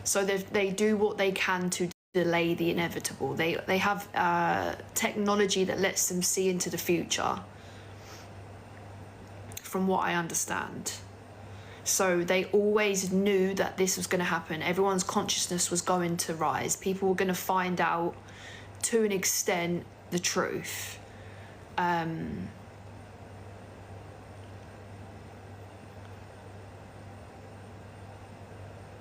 So they do what they can to delay the inevitable. They have technology that lets them see into the future, from what I understand. So they always knew that this was going to happen. Everyone's consciousness was going to rise. People were going to find out, to an extent, the truth.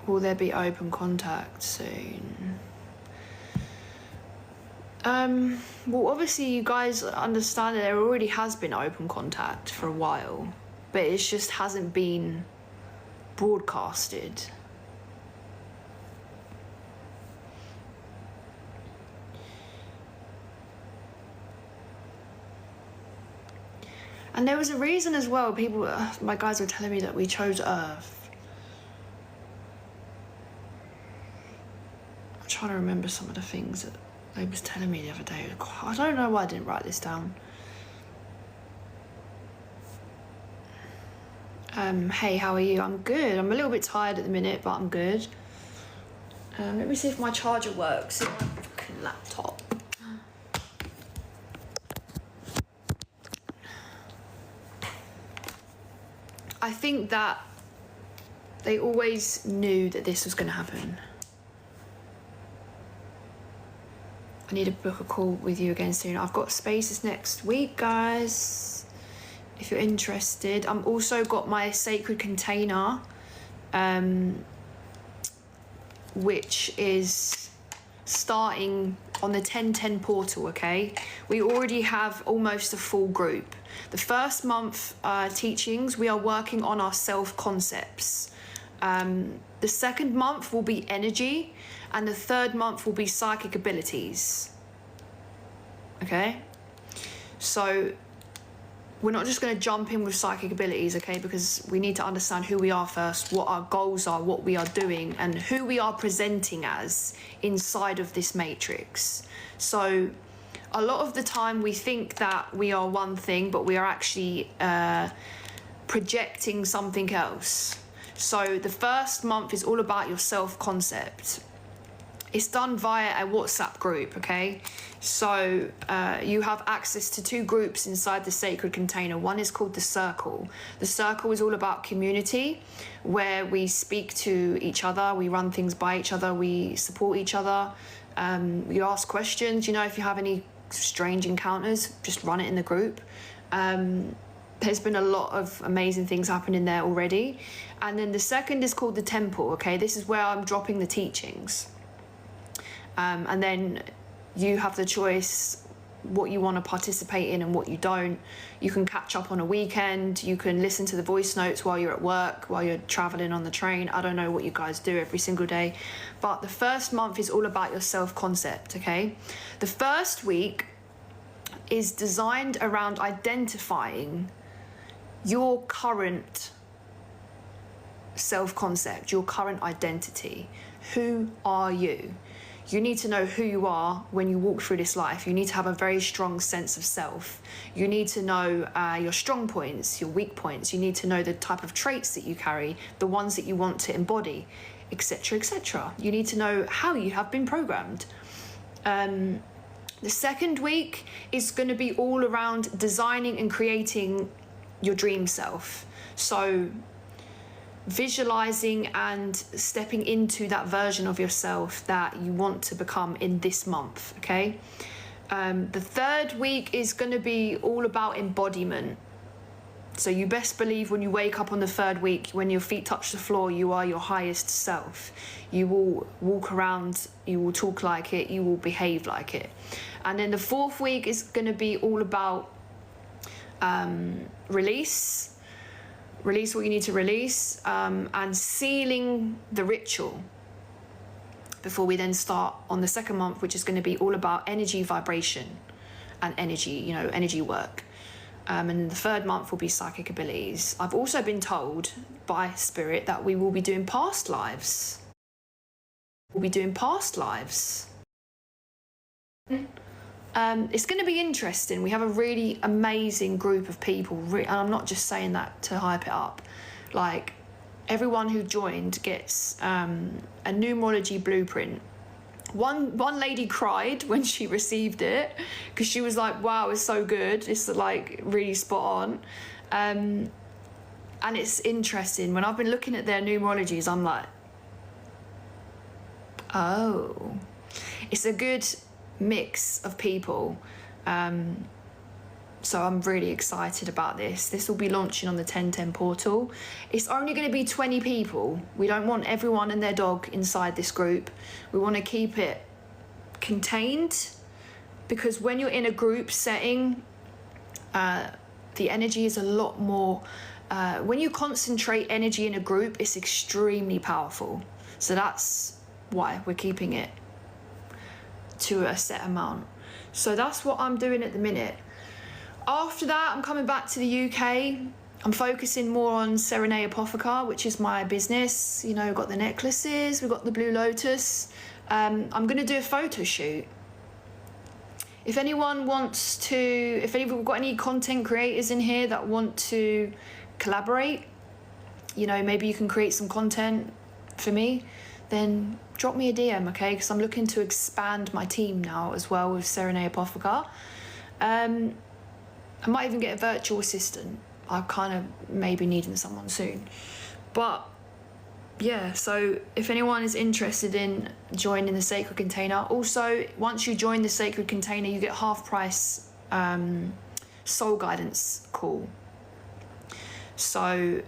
Will there be open contact soon? Well, obviously you guys understand that there already has been open contact for a while, but it just hasn't been broadcasted. And there was a reason as well. People, my guys were telling me that we chose Earth. I'm trying to remember some of the things that they was telling me the other day. I don't know why I didn't write this down. Hey, how are you? I'm good. I'm a little bit tired at the minute, but I'm good. Let me see if my charger works in my fucking laptop. I think that they always knew that this was going to happen. I need to book a call with you again soon. I've got spaces next week, guys, if you're interested. I'm also got my sacred container, which is starting on the 10/10 portal, okay? We already have almost a full group. The first month teachings, we are working on our self-concepts. The second month will be energy, and the third month will be psychic abilities. Okay? So we're not just going to jump in with psychic abilities, okay? Because we need to understand who we are first, what our goals are, what we are doing, and who we are presenting as inside of this matrix. So a lot of the time we think that we are one thing, but we are actually projecting something else. So the first month is all about your self-concept. It's done via a WhatsApp group, okay? So you have access to 2 groups inside the sacred container. One is called the Circle. The Circle is all about community, where we speak to each other, we run things by each other, we support each other, we ask questions. You know, if you have any strange encounters, just run it in the group. There's been a lot of amazing things happening there already. And then the second is called the Temple, okay? This is where I'm dropping the teachings. And then you have the choice what you want to participate in and what you don't. You can catch up on a weekend. You can listen to the voice notes while you're at work, while you're traveling on the train. I don't know what you guys do every single day. But the first month is all about your self-concept, okay? The first week is designed around identifying your current self-concept, your current identity. Who are you? You need to know who you are when you walk through this life. You need to have a very strong sense of self. You need to know your strong points, your weak points. You need to know the type of traits that you carry, the ones that you want to embody, etc., etc. You need to know how you have been programmed. The second week is going to be all around designing and creating your dream self. So visualizing and stepping into that version of yourself that you want to become in this month, okay? The third week is going to be all about embodiment. So you best believe when you wake up on the third week, when your feet touch the floor, you are your highest self. You will walk around, you will talk like it, you will behave like it. And then the fourth week is going to be all about release what you need to release, and sealing the ritual before we then start on the second month, which is going to be all about energy vibration and energy, you know, energy work. And the third month will be psychic abilities. I've also been told by Spirit that we will be doing past lives. We'll be doing past lives. It's going to be interesting. We have a really amazing group of people, and I'm not just saying that to hype it up. Like, everyone who joined gets a numerology blueprint. One lady cried when she received it because she was like, wow, it's so good, it's like really spot on. And it's interesting, when I've been looking at their numerologies, I'm like, oh, it's a good mix of people. So I'm really excited about this. This will be launching on the 1010 portal. It's only going to be 20 people. We don't want everyone and their dog inside this group. We want to keep it contained, because when you're in a group setting, the energy is a lot more, when you concentrate energy in a group, it's extremely powerful. So that's why we're keeping it to a set amount. So that's what I'm doing at the minute. After that, I'm coming back to the UK. I'm focusing more on Serenade Apotheca, which is my business. You know, we've got the necklaces, we've got the Blue Lotus. I'm going to do a photo shoot. If anyone wants to, if anyone got any content creators in here that want to collaborate, you know, maybe you can create some content for me, then drop me a DM, okay? Because I'm looking to expand my team now as well with Serenade Apotheca. I might even get a virtual assistant. I'm kind of maybe needing someone soon. But yeah, so if anyone is interested in joining the Sacred Container, also once you join the Sacred Container, you get half price soul guidance call. So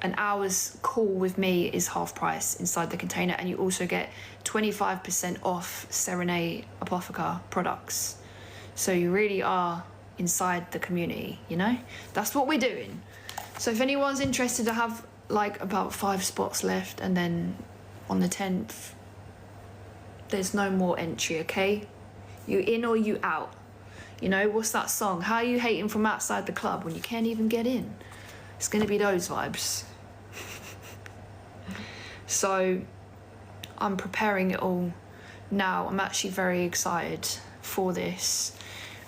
an hour's call with me is half price inside the container, and you also get 25% off Serenade Apotheca products. So you really are inside the community, you know? That's what we're doing. So if anyone's interested, to have like about 5 spots left, and then on the 10th, there's no more entry, okay? You in or you out. You know, what's that song? How are you hating from outside the club when you can't even get in? It's gonna be those vibes. So I'm preparing it all now. I'm actually very excited for this.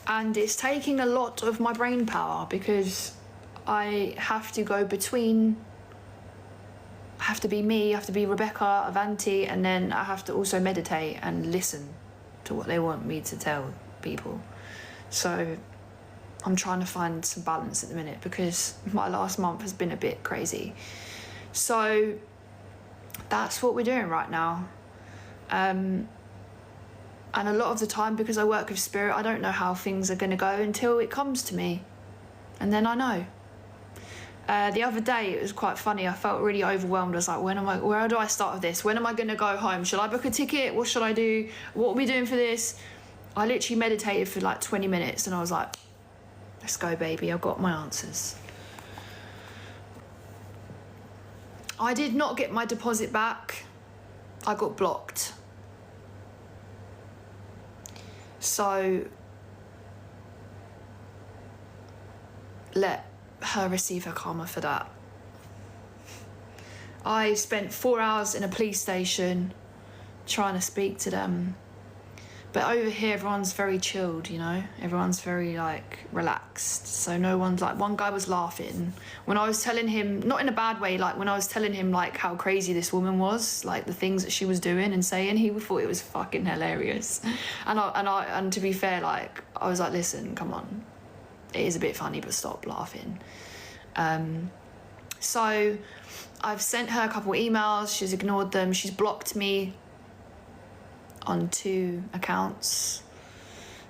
And it's taking a lot of my brain power, because I have to go between, I have to be me, I have to be Rebecca, Avanti, and then I have to also meditate and listen to what they want me to tell people. So I'm trying to find some balance at the minute, because my last month has been a bit crazy. So that's what we're doing right now. And a lot of the time, because I work with spirit, I don't know how things are going to go until it comes to me. And then I know. The other day, it was quite funny. I felt really overwhelmed. I was like, where do I start with this? When am I going to go home? Should I book a ticket? What should I do? What are we doing for this? I literally meditated for like 20 minutes, and I was like, let's go, baby. I've got my answers. I did not get my deposit back. I got blocked. So let her receive her karma for that. I spent 4 hours in a police station trying to speak to them. But over here, everyone's very chilled, you know? Everyone's very, like, relaxed. So no one's, like, one guy was laughing. When I was telling him, not in a bad way, like, when I was telling him, like, how crazy this woman was, like, the things that she was doing and saying, he thought it was fucking hilarious. And to be fair, like, I was like, listen, come on. It is a bit funny, but stop laughing. So I've sent her a couple of emails. She's ignored them. She's blocked me on 2 accounts.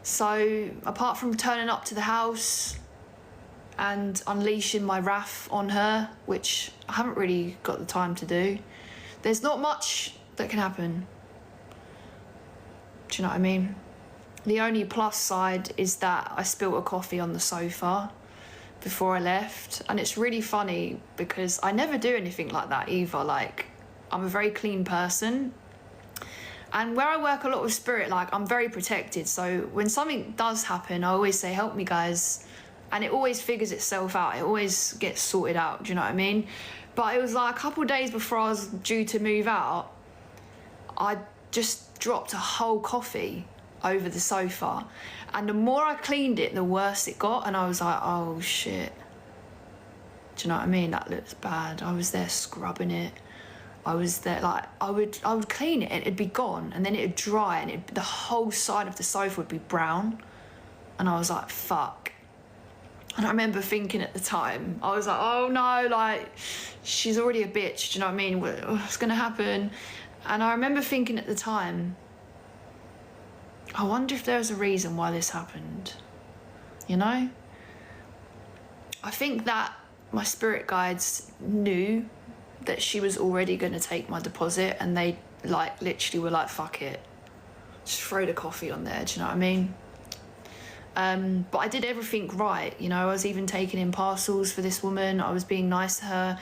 So apart from turning up to the house and unleashing my wrath on her, which I haven't really got the time to do, there's not much that can happen. Do you know what I mean? The only plus side is that I spilt a coffee on the sofa before I left, and it's really funny because I never do anything like that either. Like, I'm a very clean person. And where I work a lot with spirit, like, I'm very protected. So when something does happen, I always say, help me, guys. And it always figures itself out. It always gets sorted out. Do you know what I mean? But it was like a couple of days before I was due to move out, I just dropped a whole coffee over the sofa. And the more I cleaned it, the worse it got. And I was like, oh, shit. Do you know what I mean? That looks bad. I was there scrubbing it. I was there, like, I would clean it and it'd be gone, and then it'd dry, and the whole side of the sofa would be brown. And I was like, fuck. And I remember thinking at the time, I was like, oh no, like, she's already a bitch, do you know what I mean? What's gonna happen? And I remember thinking at the time, I wonder if there's a reason why this happened, you know? I think that my spirit guides knew that she was already gonna take my deposit, and they, like, literally were like, fuck it. Just throw the coffee on there, do you know what I mean? But I did everything right, you know. I was even taking in parcels for this woman. I was being nice to her.